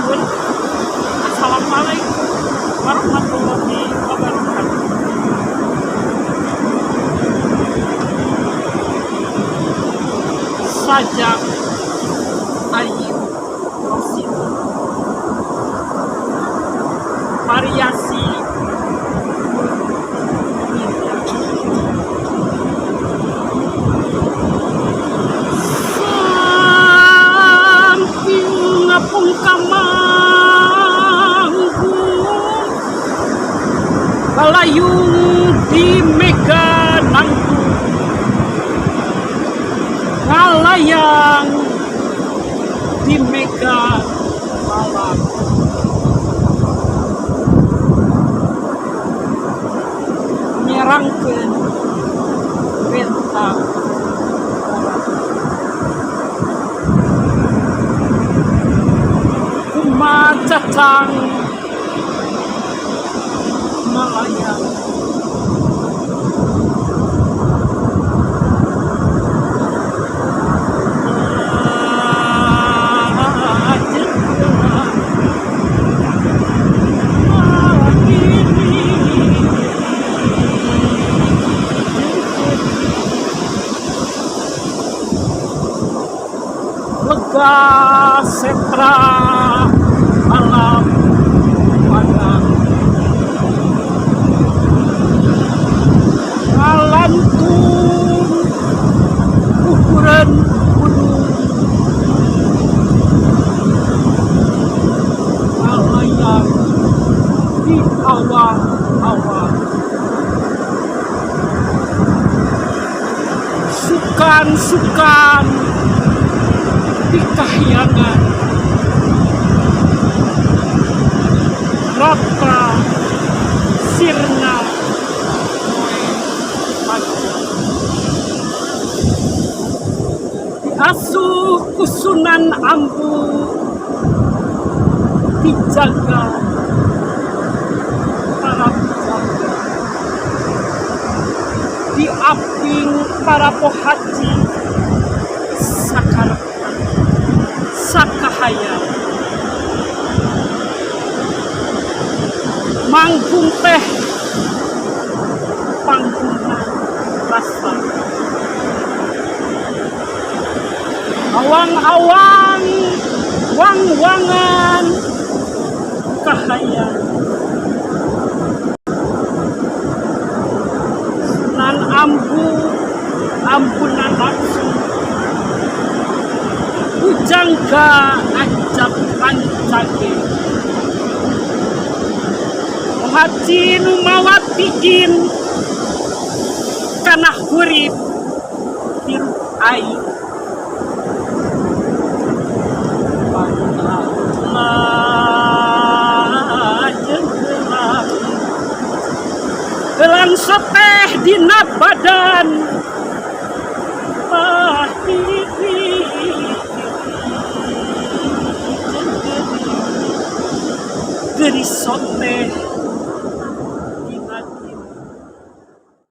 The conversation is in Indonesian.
Assalamualaikum warahmatullahi wabarakatuh. Sajak Ayu Rosin, variasi samping ngapung kamangku kalayung di mega nangku ngalayang di mega malam nyerangkeun bentang kumacacang melayang lega setra alam padang ngalantun ukuran gunung ngalayang di awan-awan sukan-sukan di kahyangan rata sirna diasuh kusunan ambu dijaga para penjaga diaping para pohaji sakahaya manggung teh panggungna rasa awang-awang wang-wangan kahaya nan ambunan langsung jangka ajab pancage muhajin mawatikin kana hurip hirup air gelang soteh dina badan geri soteh